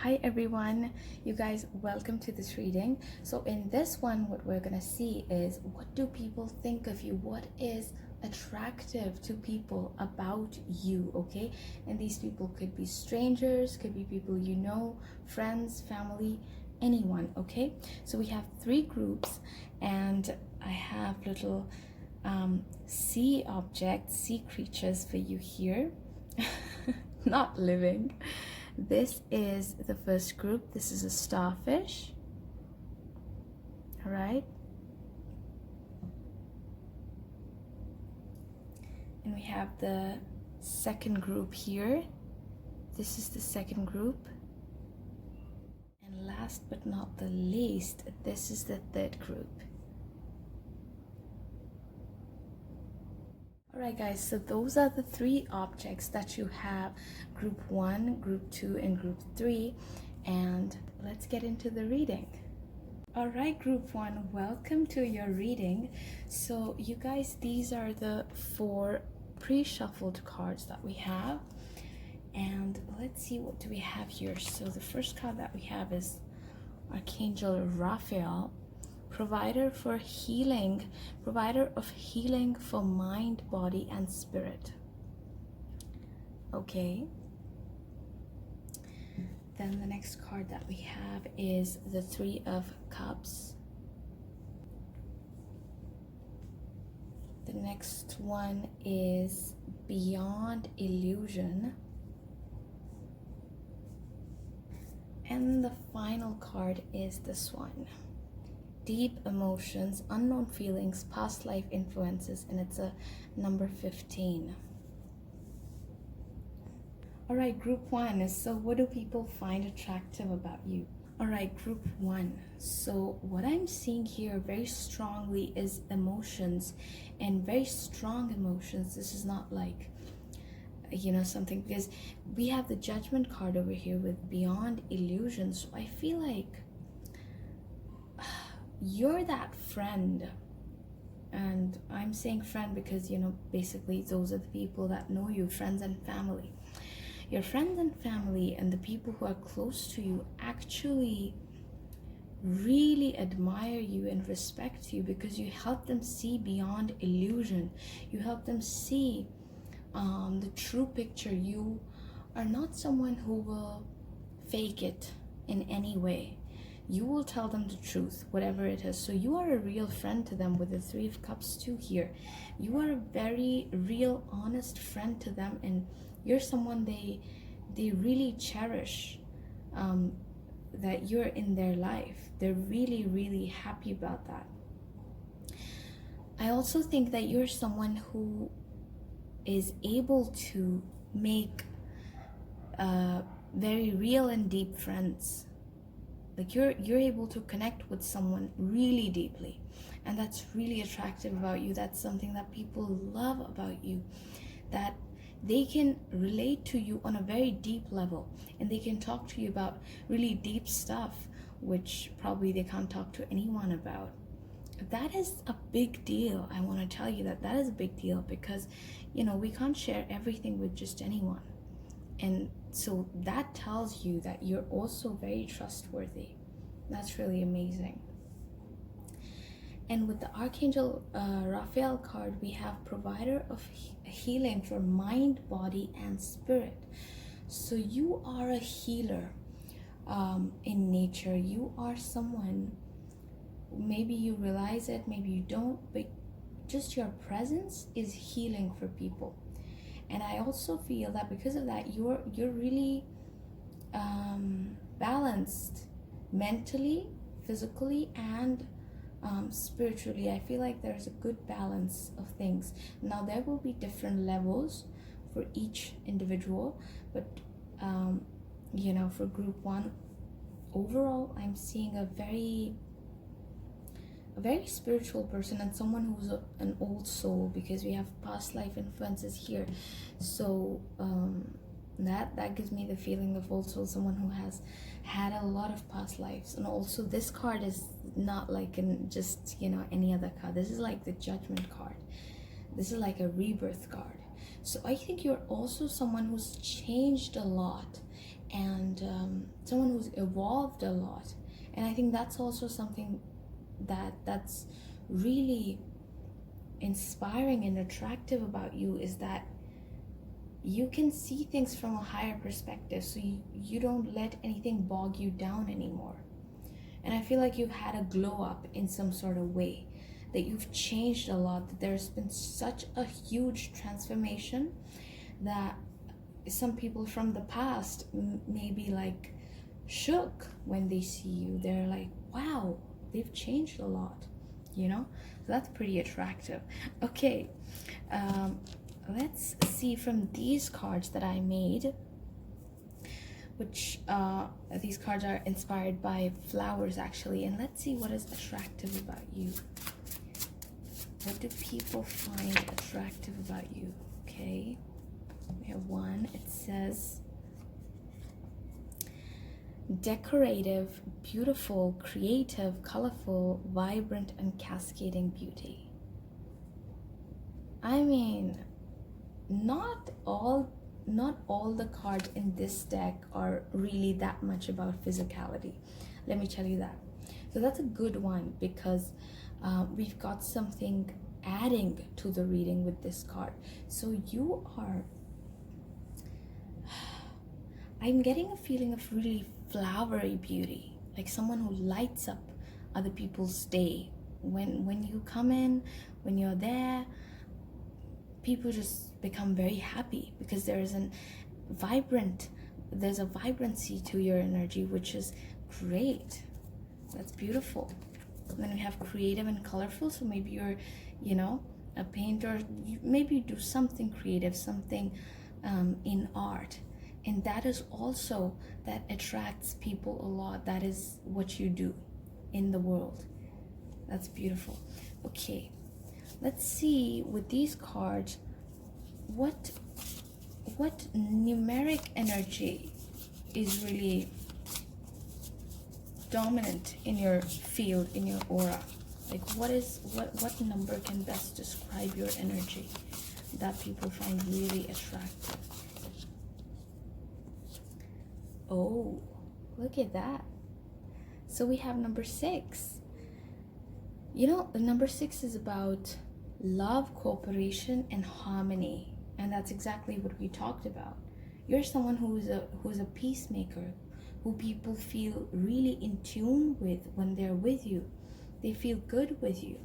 Hi everyone, you guys, welcome to this reading. So in this one, what we're gonna see is, what do people think of you? What is attractive to people about you? Okay, and these people could be strangers, could be people you know, friends, family, anyone. Okay, so we have three groups, and I have little sea objects, sea creatures for you here. Not living. This is the first group. This is a starfish. All right. And we have the second group here. This is the second group. And last but not the least, this is the third group. Alright guys, so those are the three objects that you have, group 1, group 2, and group 3, and let's get into the reading. Alright group 1, welcome to your reading. So you guys, these are the 4 pre-shuffled cards that we have, and let's see, what do we have here. So the first card that we have is Archangel Raphael, provider of healing for mind, body, and spirit. Okay. Then the next card that we have is the Three of Cups. The next one is Beyond Illusion. And the final card is this one. Deep emotions, unknown feelings, past life influences, and it's a number 15. All right, group 1. So what do people find attractive about you? All right, group 1. So what I'm seeing here very strongly is emotions, and very strong emotions. This is not like, you know, something, because we have the Judgment card over here with Beyond Illusion. So I feel like you're that friend, and I'm saying friend because, you know, basically those are the people that know you, friends and family. Your friends and family and the people who are close to you actually really admire you and respect you because you help them see beyond illusion. You help them see the true picture. You are not someone who will fake it in any way. You will tell them the truth, whatever it is. So you are a real friend to them with the Three of Cups too here. You are a very real, honest friend to them, and you're someone they really cherish, that you're in their life. They're really, really happy about that. I also think that you're someone who is able to make very real and deep friends. Like you're able to connect with someone really deeply, and that's really attractive about you. That's something that people love about you, that they can relate to you on a very deep level, and they can talk to you about really deep stuff, which probably they can't talk to anyone about. That is a big deal. I want to tell you that is a big deal, because, you know, we can't share everything with just anyone. And so that tells you that you're also very trustworthy. That's really amazing. And with the Archangel Raphael card, we have provider of healing for mind, body, and spirit. So you are a healer in nature. You are someone, maybe you realize it, maybe you don't, but just your presence is healing for people. And I also feel that because of that, you're really balanced mentally, physically, and spiritually. I feel like there's a good balance of things. Now there will be different levels for each individual, but you know, for group 1, overall I'm seeing a very spiritual person, and someone who's an old soul, because we have past life influences here. So that gives me the feeling of also someone who has had a lot of past lives. And also this card is not like just, you know, any other card. This is like the Judgment card. This is like a rebirth card. So I think you're also someone who's changed a lot, and someone who's evolved a lot. And I think that's also something that's really inspiring and attractive about you, is that you can see things from a higher perspective, so you don't let anything bog you down anymore. And I feel like you've had a glow up in some sort of way, that you've changed a lot, that there's been such a huge transformation that some people from the past may be like shook when they see you. They're like, wow, they've changed a lot, you know? So that's pretty attractive. Okay, let's see from these cards that I made, which these cards are inspired by flowers actually, and let's see what is attractive about you. What do people find attractive about you? Okay, we have one. It says decorative, beautiful, creative, colorful, vibrant, and cascading beauty. I mean, not all the cards in this deck are really that much about physicality, let me tell you that. So that's a good one, because we've got something adding to the reading with this card. So you are, I'm getting a feeling of really flowery beauty, like someone who lights up other people's day. When you come in, when you're there, people just become very happy, because there's a vibrancy to your energy, which is great. That's beautiful. And then we have creative and colorful. So maybe you're, you know, a painter. Maybe you do something creative, something in art, and that is also, that attracts people a lot. That is what you do in the world. That's beautiful. Okay, let's see with these cards what numeric energy is really dominant in your field, in your aura. Like what number can best describe your energy that people find really attractive? Oh, look at that. So we have number 6. You know, the number 6 is about love, cooperation, and harmony. And that's exactly what we talked about. You're someone who's a peacemaker, who people feel really in tune with when they're with you. They feel good with you.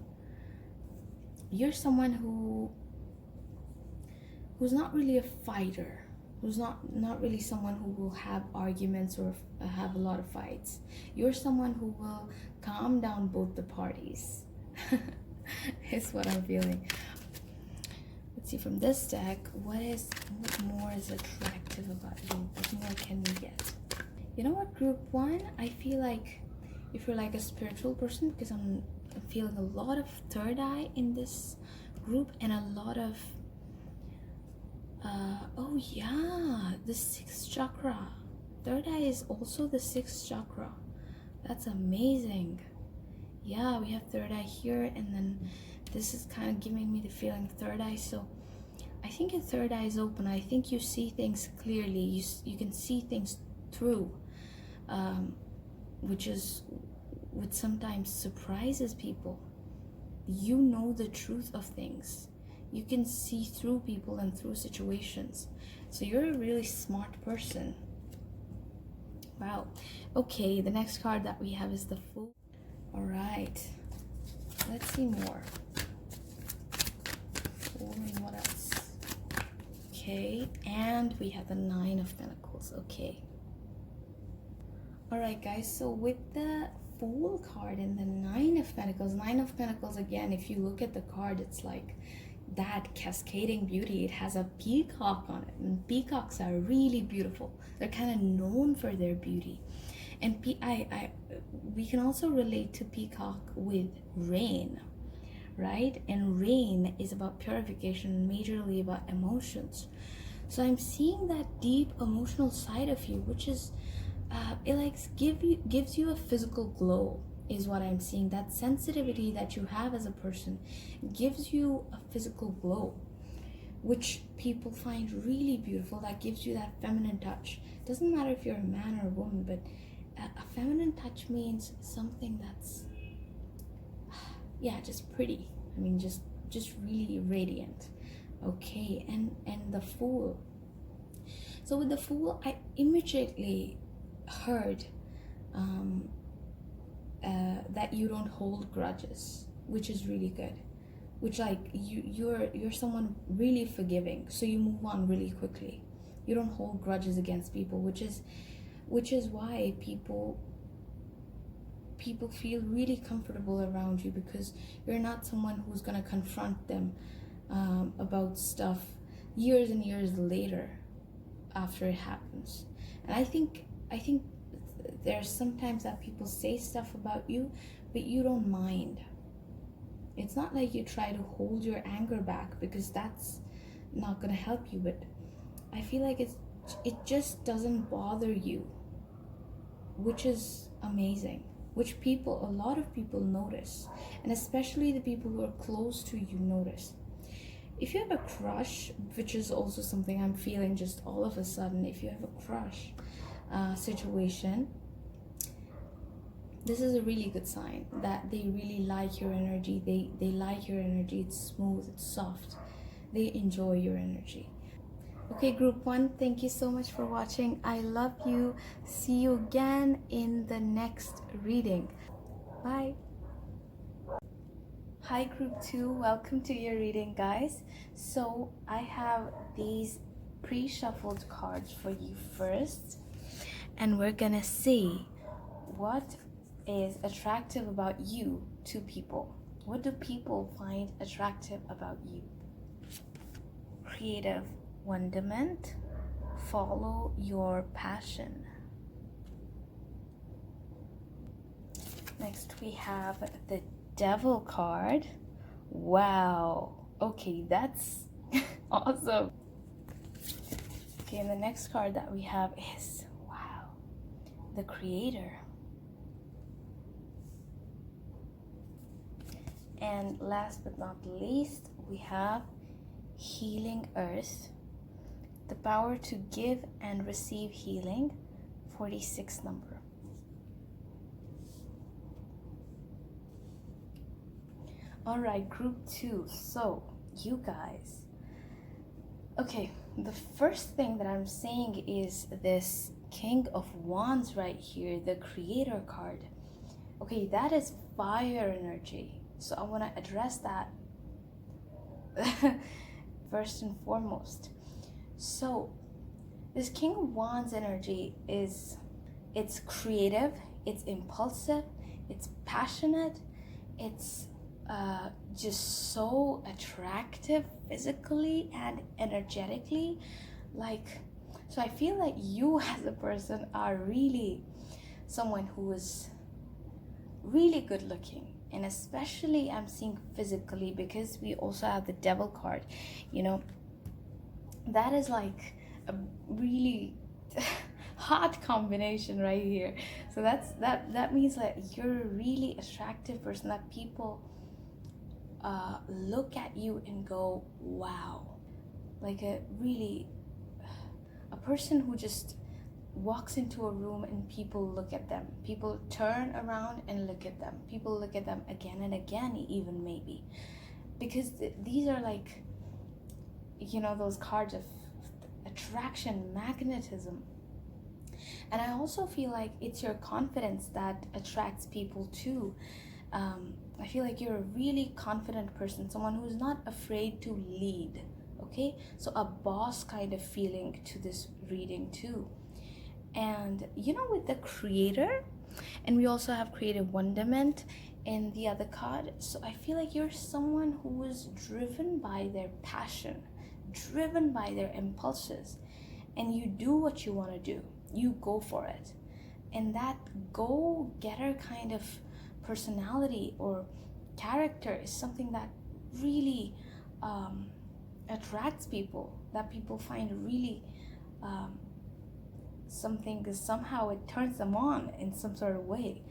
You're someone who's not really a fighter, who's not really someone who will have arguments or have a lot of fights. You're someone who will calm down both the parties. Is what I'm feeling. Let's see from this deck, what more is attractive about you? What more can we get? You know what, group 1, I feel like if you're like a spiritual person, because I'm feeling a lot of third eye in this group, and a lot of oh yeah, the 6th chakra. Third eye is also the 6th chakra. That's amazing. Yeah, we have third eye here, and then this is kind of giving me the feeling of third eye. So I think your third eye is open. I think you see things clearly. You can see things through, which sometimes surprises people. You know the truth of things. You can see through people and through situations. So you're a really smart person. Wow. Okay, the next card that we have is the Fool. All right, let's see more. What else? Okay, and we have the 9 of Pentacles. Okay. All right, guys, so with the Fool card and the 9 of Pentacles, again, if you look at the card, it's like that cascading beauty. It has a peacock on it, and peacocks are really beautiful. They're kind of known for their beauty. And we can also relate to peacock with rain, right? And rain is about purification, majorly about emotions. So I'm seeing that deep emotional side of you, which is it like gives you a physical glow, is what I'm seeing. That sensitivity that you have as a person gives you a physical glow. which people find really beautiful, that gives you that feminine touch. Doesn't matter if you're a man or a woman, but a feminine touch means something that's just pretty. I mean, just really radiant. Okay, and the Fool. So with the Fool, I immediately heard that you don't hold grudges, which is really good. Which, like, you're someone really forgiving, so you move on really quickly. You don't hold grudges against people, which is why people feel really comfortable around you, because you're not someone who's gonna confront them about stuff years and years later after it happens. And I think there's sometimes that people say stuff about you, but you don't mind. It's not like you try to hold your anger back, because that's not gonna help you, but I feel like it just doesn't bother you, which is amazing, which a lot of people notice, and especially the people who are close to you notice. If you have a crush, which is also something I'm feeling just all of a sudden, if you have a crush situation, this is a really good sign that they really like your energy. They like your energy. It's smooth, it's soft. They enjoy your energy. Okay, group 1, thank you so much for watching. I love you. See you again in the next reading. Bye. Hi, group 2. Welcome to your reading, guys. So I have these pre-shuffled cards for you first, and we're gonna see what is attractive about you to people. What do people find attractive about you? Creative wonderment. Follow your passion. Next we have the Devil card. Wow. Okay, that's awesome. Okay, and the next card that we have is, wow, the Creator. And last but not least, we have Healing Earth. The power to give and receive healing, 46 number. Alright, group 2. So, you guys. Okay, the first thing that I'm saying is this King of Wands right here, the Creator card. Okay, that is fire energy. So I want to address that first and foremost. So this King of Wands energy it's creative, it's impulsive, it's passionate, it's just so attractive physically and energetically. Like, so I feel like you as a person are really someone who is really good looking, and especially I'm seeing physically, because we also have the Devil card, you know, that is like a really hot combination right here. So that means that you're a really attractive person, that people look at you and go, wow. Like a person who just walks into a room and people look at them. People turn around and look at them. People look at them again and again, even maybe. Because these are like, you know, those cards of attraction, magnetism. And I also feel like it's your confidence that attracts people too. I feel like you're a really confident person, someone who's not afraid to lead. Okay, so a boss kind of feeling to this reading too. And you know, with the Creator, and we also have creative wonderment in the other card. So I feel like you're someone who is driven by their passion, driven by their impulses, and you do what you want to do. You go for it. And that go-getter kind of personality or character is something that really attracts people, that people find really something, because somehow it turns them on in some sort of way,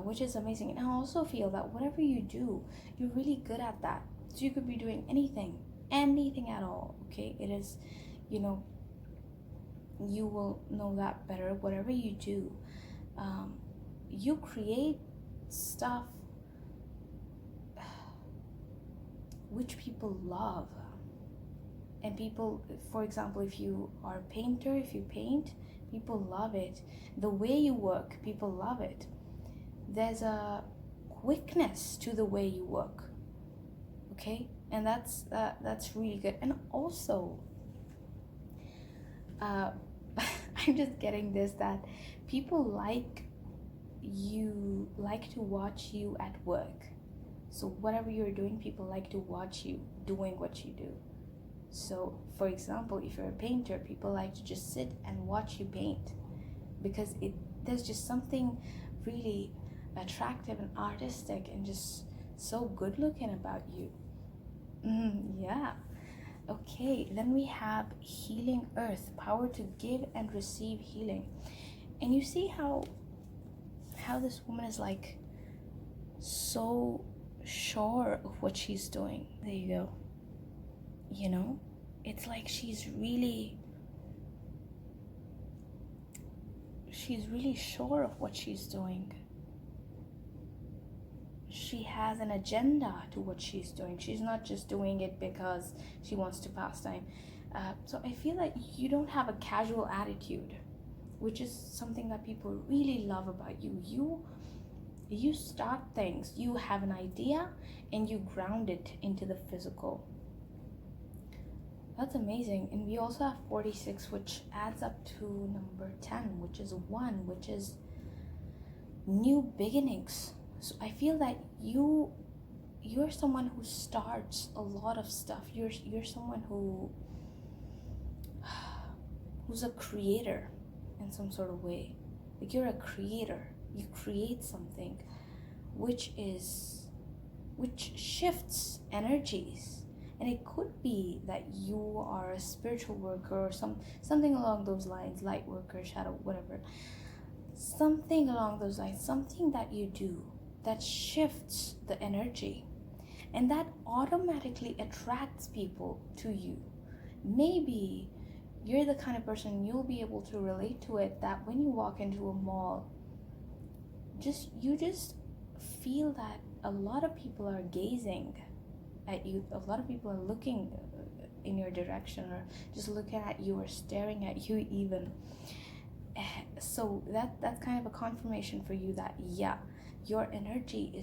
which is amazing. And I also feel that whatever you do, you're really good at that. So you could be doing anything, anything at all. Okay, it is, you know, you will know that better. Whatever you do, you create stuff which people love. And people, for example, if you are a painter, if you paint, people love it. The way you work, people love it. There's a quickness to the way you work, okay? And that's really good. And also, I'm just getting this, that people like to watch you at work. So whatever you're doing, people like to watch you doing what you do. So for example, if you're a painter, people like to just sit and watch you paint, because there's just something really attractive and artistic and just so good looking about you. Yeah. Okay, then we have healing earth, power to give and receive healing. And you see how this woman is like so sure of what she's doing. There you go. You know, it's like she's really sure of what she's doing. She has an agenda to what she's doing. She's not just doing it because she wants to pass time. So I feel like you don't have a casual attitude, which is something that people really love about you. You start things, you have an idea, and you ground it into the physical. That's amazing. And we also have 46, which adds up to number 10, which is 1, which is new beginnings. So I feel that you're someone who starts a lot of stuff. You're someone who's a creator in some sort of way. Like, you're a creator. You create something which shifts energies. And it could be that you are a spiritual worker or something along those lines, light worker, shadow, whatever. Something along those lines, something that you do that shifts the energy. And that automatically attracts people to you. Maybe you're the kind of person, you'll be able to relate to it, that when you walk into a mall, you just feel that a lot of people are gazing at you. A lot of people are looking in your direction, or just looking at you, or staring at you even. So that's kind of a confirmation for you that, yeah, your energy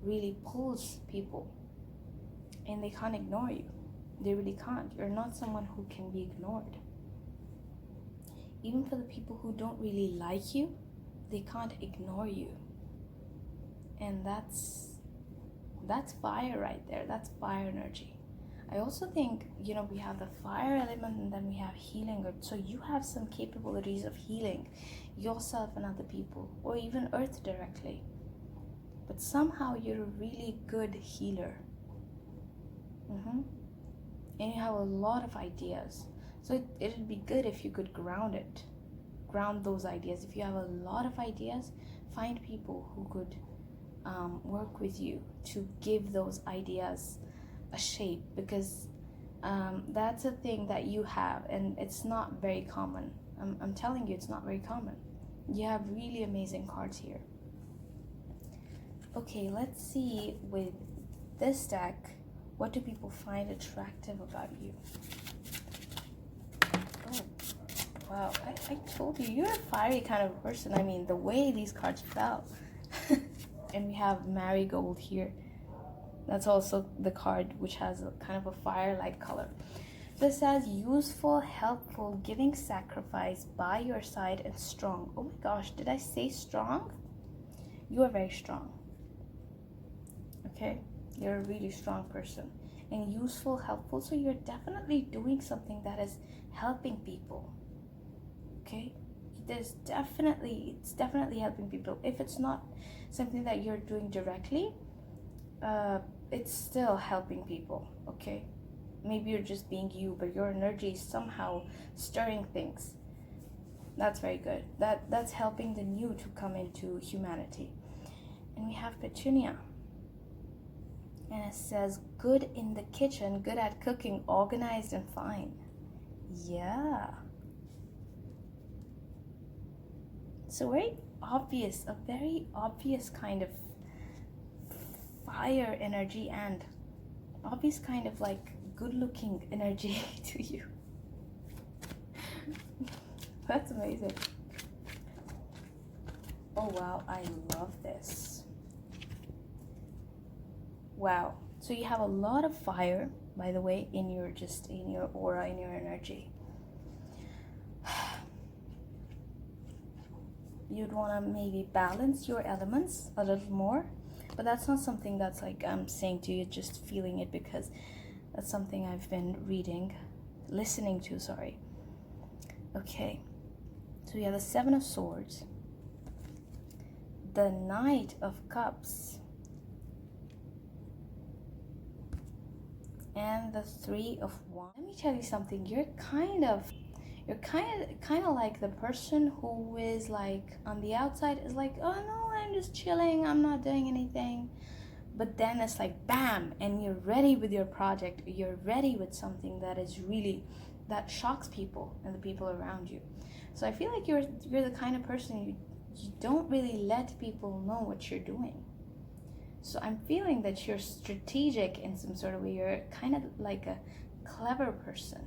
really pulls people, and they can't ignore you. They really can't. You're not someone who can be ignored. Even for the people who don't really like you, they can't ignore you. And that's fire right there. That's fire energy. I also think, we have the fire element, and then we have healing. So you have some capabilities of healing yourself and other people, or even earth directly. But somehow you're a really good healer. And you have a lot of ideas. So it'd be good if you could ground those ideas. If you have a lot of ideas, find people who could work with you to give those ideas a shape, because that's a thing that you have, and it's not very common. I'm telling you, it's not very common. You have really amazing cards here. Okay, let's see with this deck, what do people find attractive about you? Oh, wow, I told you, you're a fiery kind of person. I mean, the way these cards fell. And we have marigold here. That's also the card which has a kind of a fire-like color. So it says useful, helpful, giving sacrifice, by your side, and strong. Oh my gosh, did I say strong? You are very strong. Okay? You're a really strong person. And useful, helpful, so you're definitely doing something that is helping people. Okay? It's definitely helping people. If it's not something that you're doing directly, it's still helping people. Okay, maybe you're just being you, but your energy is somehow stirring things. That's very good. That's helping the new to come into humanity. And we have Petunia. And it says, good in the kitchen, good at cooking, organized and fine. Yeah. So very obvious, a very obvious kind of fire energy and obvious kind of like good looking energy to you. That's amazing. Oh wow, I love this. Wow. So you have a lot of fire, by the way, in your aura, in your energy. You'd want to maybe balance your elements a little more, but that's not something that's like I'm saying to you, just feeling it, because that's something I've been listening to, sorry. Okay, so you have the Seven of Swords, the Knight of Cups, and the Three of Wands. Let me tell you something, you're kind of like the person who is like on the outside is like, oh no, I'm just chilling, I'm not doing anything, but then it's like bam, and you're ready with your project, you're ready with something that shocks people and the people around you. So I feel like you're the kind of person you don't really let people know what you're doing. So I'm feeling that you're strategic in some sort of way, you're kind of like a clever person,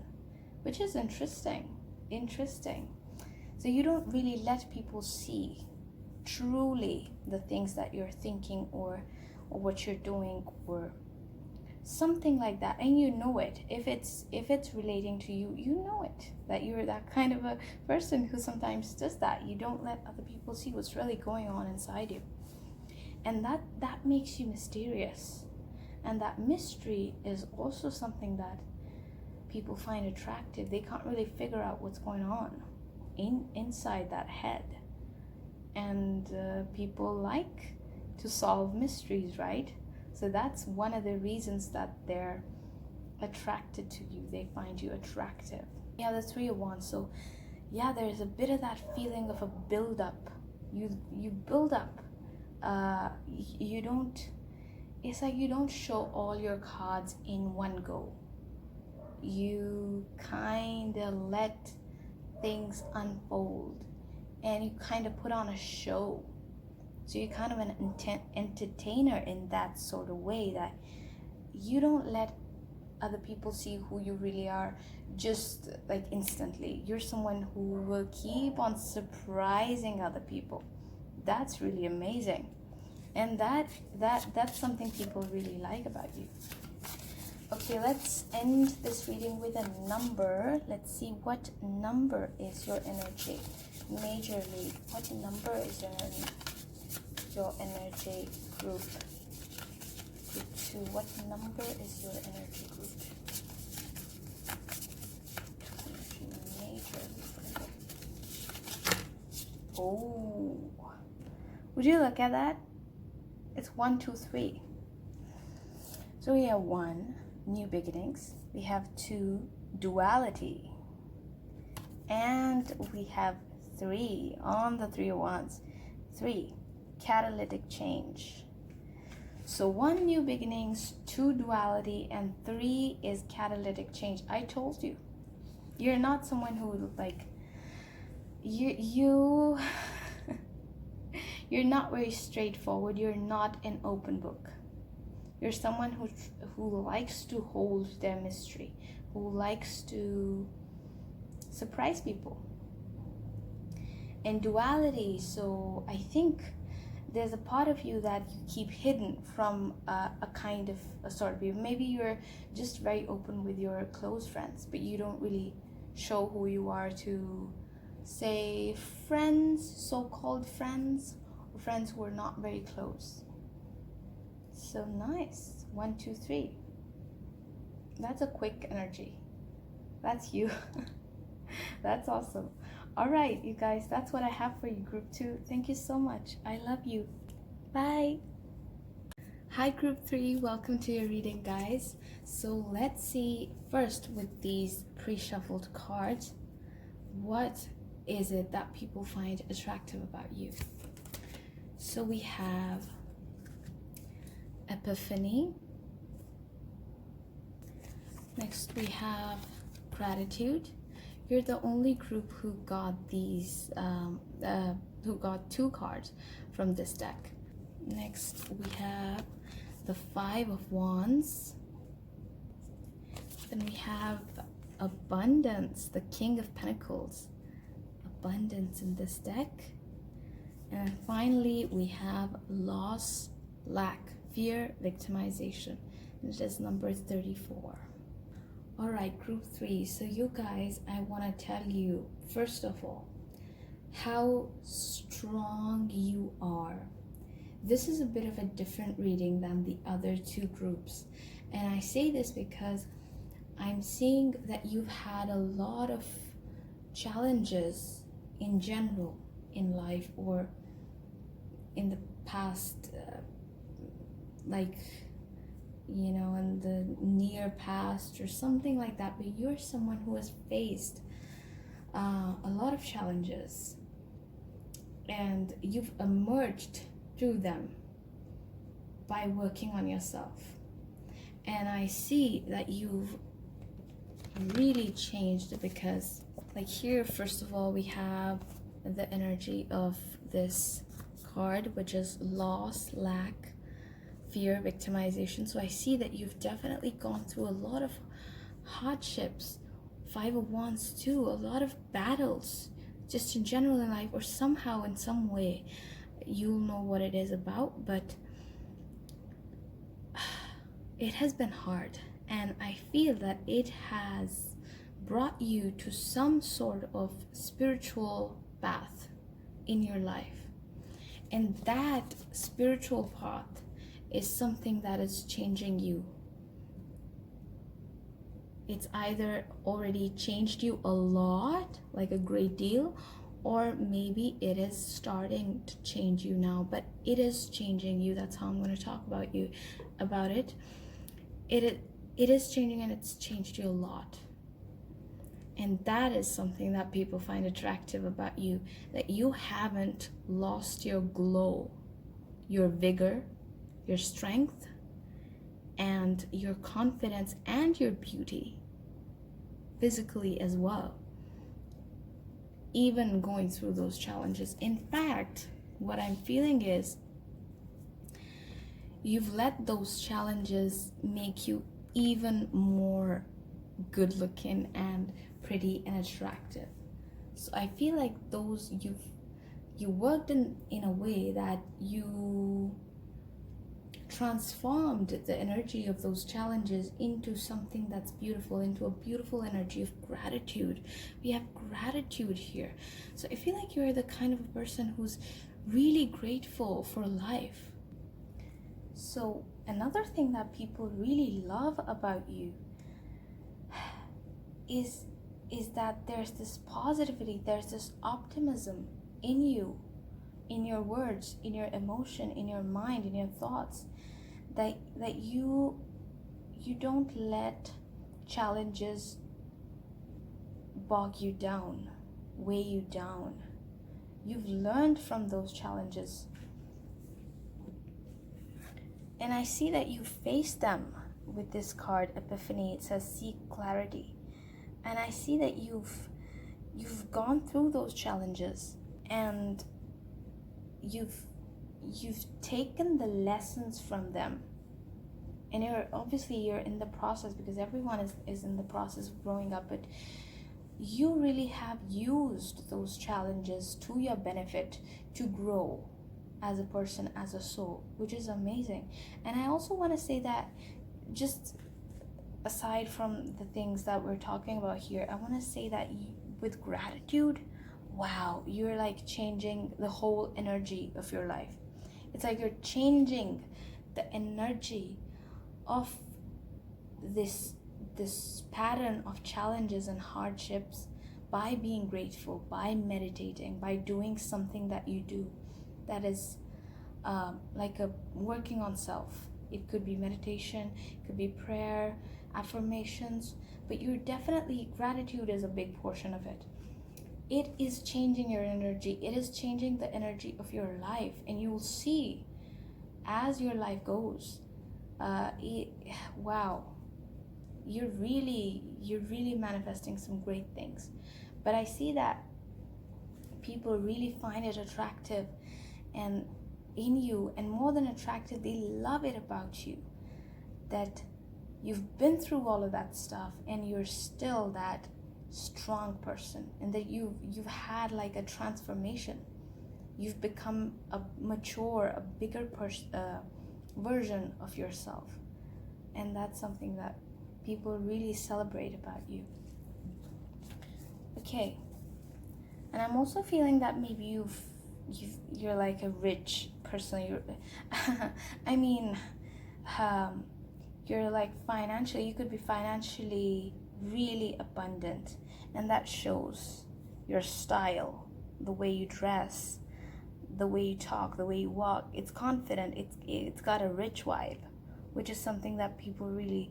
which is interesting. So you don't really let people see truly the things that you're thinking or what you're doing or something like that, and you know it. If it's relating to you, you know it, that you're that kind of a person who sometimes does that. You don't let other people see what's really going on inside you, and that makes you mysterious, and that mystery is also something that people find attractive. They can't really figure out what's going on inside that head, and people like to solve mysteries, right? So that's one of the reasons that they're attracted to you. They find you attractive. Yeah, the Three of Wands. So yeah, there's a bit of that feeling of a build-up. You build up. You don't. It's like you don't show all your cards in one go. You kind of let things unfold, and you kind of put on a show. So you're kind of an entertainer in that sort of way, that you don't let other people see who you really are just like instantly. You're someone who will keep on surprising other people. That's really amazing, and that's something people really like about you. Okay, let's end this reading with a number. Let's see, what number is your energy majorly? What number is your energy group 2? What number is your energy group? Majorly. Oh, would you look at that? It's 1, 2, 3. So we have 1, new beginnings. We have 2, duality. And we have 3 on the Three of Wands. 3, catalytic change. So 1, new beginnings, 2, duality, and 3 is catalytic change. I told you, you're not someone who like you you're not very straightforward. You're not an open book. You're someone who likes to hold their mystery, who likes to surprise people. And duality, so I think there's a part of you that you keep hidden from a kind of a sort of you. Maybe you're just very open with your close friends, but you don't really show who you are to, say, friends, so-called friends, or friends who are not very close. So nice. 1, 2, 3. That's a quick energy. That's you. That's awesome. All right, you guys, that's what I have for you, group 2. Thank you so much. I love you. Bye. Hi, group 3. Welcome to your reading, guys. So let's see first with these pre-shuffled cards, what is it that people find attractive about you? So we have Epiphany, Next we have gratitude. You're the only group who got who got 2 cards from this deck. Next we have the 5 of Wands. Then we have abundance, the King of Pentacles. Abundance in this deck. And finally we have loss, lack, fear, victimization. And it is number 34. All right, group 3. So you guys, I want to tell you, first of all, how strong you are. This is a bit of a different reading than the other 2 groups. And I say this because I'm seeing that you've had a lot of challenges in general in life, or in the past, like, you know, in the near past or something like that. But you're someone who has faced a lot of challenges, and you've emerged through them by working on yourself. And I see that you've really changed, because like here, first of all, we have the energy of this card, which is loss, lack, fear, victimization. So I see that you've definitely gone through a lot of hardships. 5 of Wands too, a lot of battles just in general in life, or somehow in some way you'll know what it is about. But it has been hard, and I feel that it has brought you to some sort of spiritual path in your life, and that spiritual path is something that is changing you. It's either already changed you a lot, like a great deal, or maybe it is starting to change you now, but it is changing you. That's how I'm going to talk about it. It is changing, and it's changed you a lot. And that is something that people find attractive about you, that you haven't lost your glow, your vigor, your strength, and your confidence, and your beauty, physically as well, even going through those challenges. In fact, what I'm feeling is you've let those challenges make you even more good looking and pretty and attractive. So I feel like those you worked in a way that you transformed the energy of those challenges into something that's beautiful, into a beautiful energy of gratitude. We have gratitude here. So I feel like you're the kind of person who's really grateful for life. So another thing that people really love about you is that there's this positivity, there's this optimism in you, in your words, in your emotion, in your mind, in your thoughts, that you don't let challenges bog you down, weigh you down. You've learned from those challenges, and I see that you face them. With this card, Epiphany, it says seek clarity, and I see that you've gone through those challenges, and you've taken the lessons from them, and you're in the process, because everyone is in the process of growing up, but you really have used those challenges to your benefit to grow as a person, as a soul, which is amazing. And I also want to say that, just aside from the things that we're talking about here, I want to say that with gratitude, wow, you're like changing the whole energy of your life. It's like you're changing the energy of this pattern of challenges and hardships by being grateful, by meditating, by doing something that you do that is like a working on self. It could be meditation, it could be prayer, affirmations, but gratitude is a big portion of it. It is changing your energy. It is changing the energy of your life, and you will see as your life goes. Wow, you're really manifesting some great things. But I see that people really find it attractive and in you, and more than attractive, they love it about you, that you've been through all of that stuff and you're still that strong person, and that you've had like a transformation. You've become a mature, a bigger version of yourself, and that's something that people really celebrate about you. Okay, and I'm also feeling that maybe you're like a rich person. I mean, you're like financially, you could be financially really abundant, and that shows your style, the way you dress, the way you talk, the way you walk. It's confident, it's got a rich vibe, which is something that people really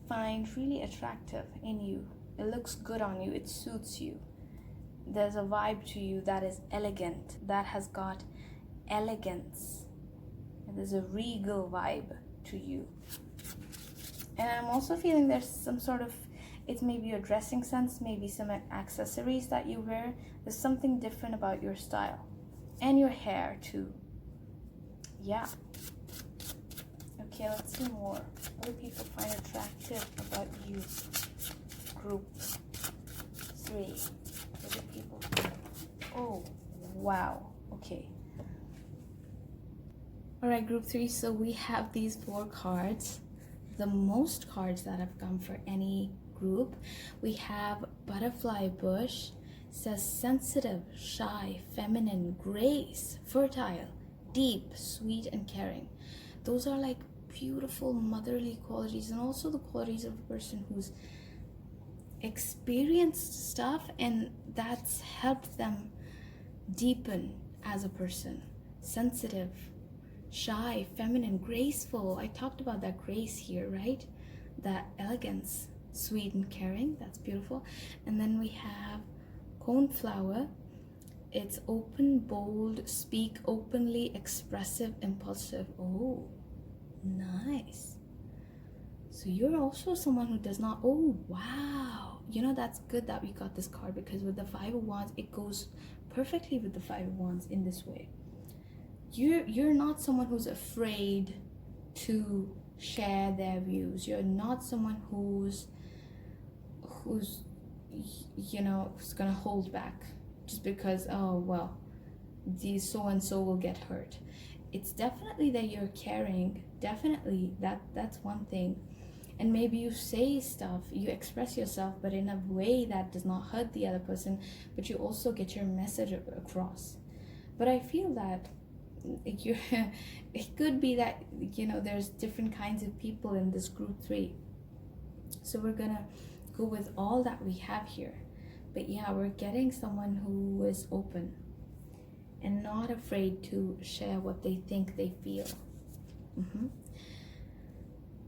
find really attractive in you. It looks good on you, it suits you. There's a vibe to you that is elegant, that has got elegance, and there's a regal vibe to you. And I'm also feeling there's some sort of, it's maybe your dressing sense, maybe some accessories that you wear. There's something different about your style, and your hair too. Yeah. Okay, let's see more. What do people find attractive about you? Group 3. What do people find? Oh, wow. Okay. Alright, group 3. So we have these 4 cards. The most cards that have come for any group. We have butterfly bush. Says sensitive, shy, feminine, grace, fertile, deep, sweet, and caring. Those are like beautiful motherly qualities, and also the qualities of a person who's experienced stuff and that's helped them deepen as a person. Sensitive, shy, feminine, graceful. I talked about that grace here, right? That elegance, sweet and caring. That's beautiful. And then we have coneflower. It's open, bold, speak openly, expressive, impulsive. Oh, nice. So you're also someone who does not, oh wow, you know, that's good that we got this card, because with the 5 of Wands, it goes perfectly with the 5 of Wands in this way. You're not someone who's afraid to share their views. You're not someone who's you know, who's gonna hold back just because, oh well, these so and so will get hurt. It's definitely that you're caring, definitely that's one thing. And maybe you say stuff, you express yourself, but in a way that does not hurt the other person, but you also get your message across. But I feel that it could be that, you know, there's different kinds of people in this group 3. So we're gonna go with all that we have here. But yeah, we're getting someone who is open and not afraid to share what they think, they feel.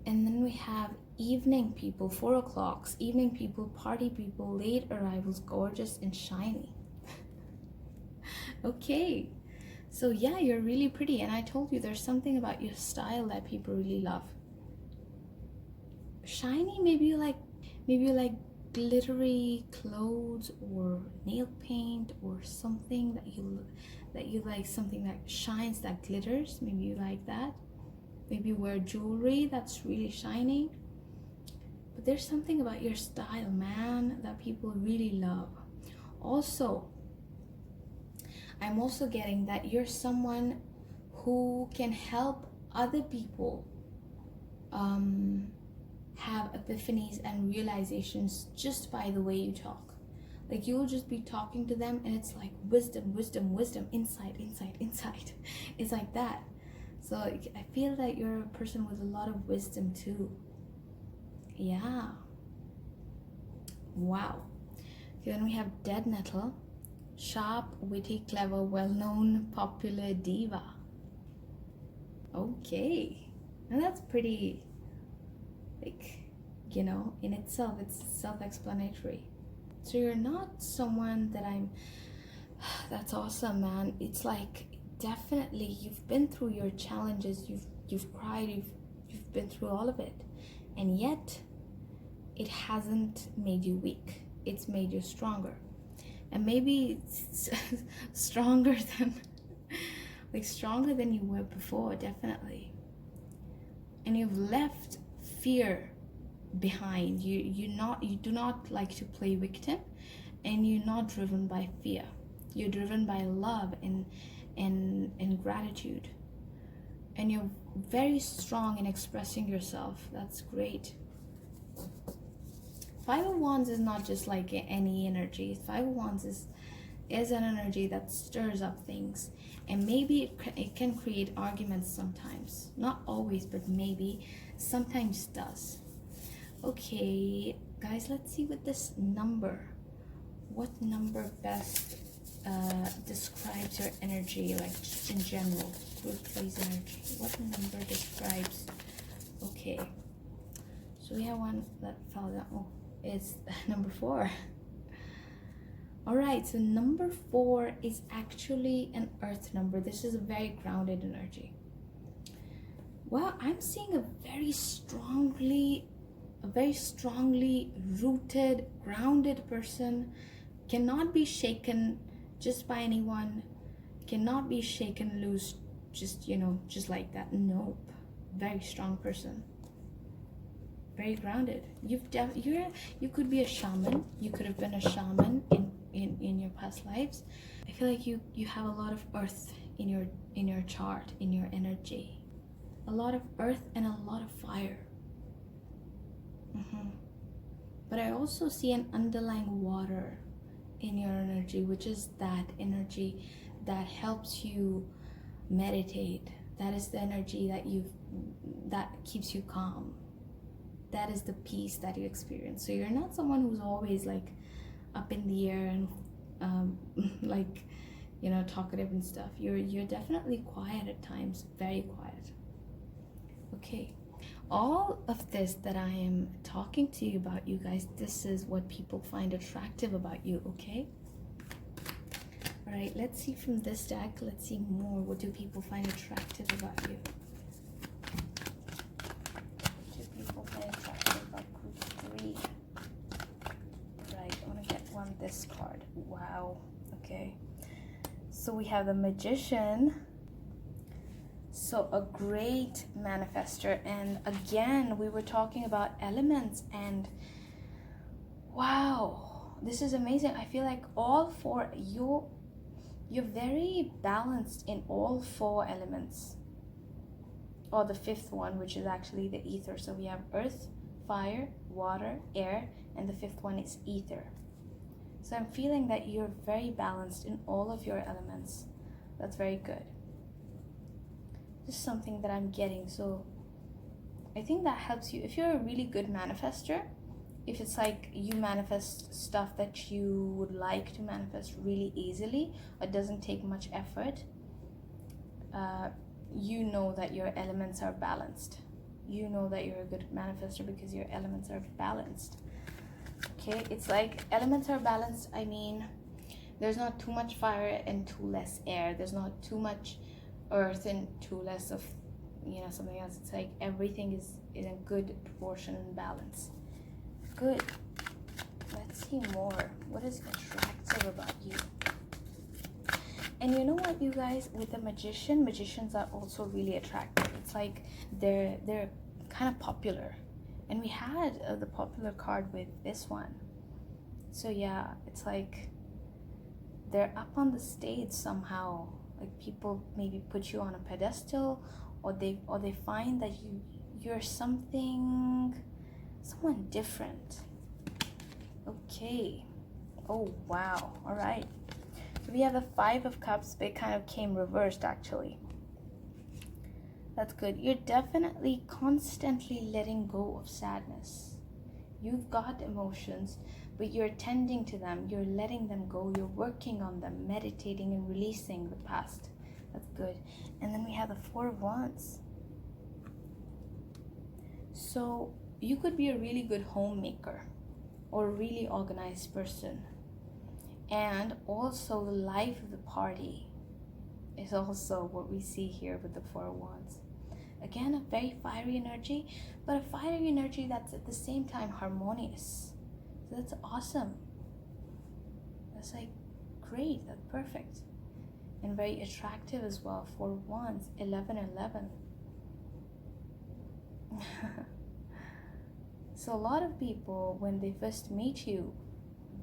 And then we have evening people, 4 o'clocks, evening people, party people, late arrivals, gorgeous and shiny. Okay, so yeah, you're really pretty, and I told you there's something about your style that people really love. Shiny, maybe you like glittery clothes or nail paint or something that you like, something that shines, that glitters. Maybe you like that. Maybe you wear jewelry that's really shiny. But there's something about your style, man, that people really love. Also, I'm also getting that you're someone who can help other people have epiphanies and realizations just by the way you talk. Like, you'll just be talking to them and it's like wisdom, insight. It's like that. So I feel that you're a person with a lot of wisdom too. Yeah. Wow. Okay, then we have dead nettle. Sharp, witty, clever, well-known, popular diva. Okay. And that's pretty, like, you know, in itself, it's self-explanatory. So you're not someone that that's awesome, man. It's like, definitely you've been through your challenges, you've cried, you've You've been through all of it. And yet, it hasn't made you weak. It's made you stronger. And maybe it's stronger than, like stronger than you were before, definitely. And you've left fear behind. You do not like to play victim, and you're not driven by fear. You're driven by love and gratitude. And you're very strong in expressing yourself. That's great. Five of Wands is not just like any energy. Five of Wands is an energy that stirs up things, and maybe it can create arguments sometimes. Not always, but maybe sometimes does. Okay, guys, let's see what this number. What number best describes your energy, like just in general, workplace energy? What number describes? Okay, so we have one that fell down. Oh, it's number 4. All right, so number 4 is actually an earth number. This is a very grounded energy. Well, I'm seeing a very strongly rooted, grounded person. Cannot be shaken just by anyone. Cannot be shaken loose just, just like that. Nope. Very strong person. Very grounded. You could be a shaman. You could have been a shaman in your past lives. I feel like you have a lot of earth in your chart, in your energy. A lot of earth and a lot of fire. But I also see an underlying water in your energy, which is that energy that helps you meditate. That is the energy that keeps you calm. That is the peace that you experience. So you're not someone who's always like up in the air and like talkative and stuff. You're definitely quiet at times, very quiet. Okay, all of this that I am talking to you about, you guys, this is what people find attractive about you. Okay, all right, let's see from this deck. Let's see more. What do people find attractive about you? What do people find attractive about group 3? Right, I want to get this card. Wow. Okay, so we have the Magician. So a great manifester. And again, we were talking about elements, and wow, this is amazing. I feel like all 4, you're very balanced in all 4 elements, or the 5th one, which is actually the ether. So we have earth, fire, water, air, and the 5th one is ether. So I'm feeling that you're very balanced in all of your elements. That's very good. This is something that I'm getting. So I think that helps you. If you're a really good manifester, if it's like you manifest stuff that you would like to manifest really easily, it doesn't take much effort, you know that your elements are balanced. You know that you're a good manifester because your elements are balanced. Okay, it's like elements are balanced. I mean, there's not too much fire and too less air. There's not too much earth and too less of something else. It's like everything is in a good proportion and balance. Good. Let's see more. What is attractive about you? And you know what, you guys, with the Magician, magicians are also really attractive. It's like they're kind of popular, and we had the popular card with this one. So yeah, it's like they're up on the stage somehow. Like people maybe put you on a pedestal, or they find that you're someone different. Okay. Oh wow. All right. So we have the 5 of Cups. They kind of came reversed actually. That's good. You're definitely constantly letting go of sadness. You've got emotions, but you're tending to them. You're letting them go. You're working on them, meditating and releasing the past. That's good. And then we have the 4 of Wands. So you could be a really good homemaker or a really organized person. And also the life of the party is also what we see here with the 4 of Wands. Again, a very fiery energy, but a fiery energy that's at the same time harmonious. So that's awesome. That's like great, that's perfect. And very attractive as well. 4 wands, 11. So a lot of people, when they first meet you,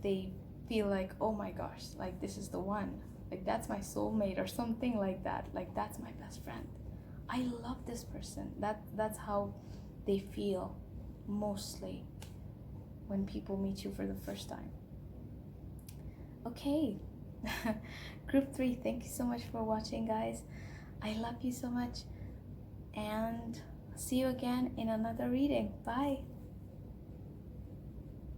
they feel like, oh my gosh, like this is the one, like that's my soulmate or something like that, like that's my best friend, I love this person. That's how they feel mostly when people meet you for the first time. Okay. Group 3, thank you so much for watching, guys. I love you so much, and see you again in another reading. Bye.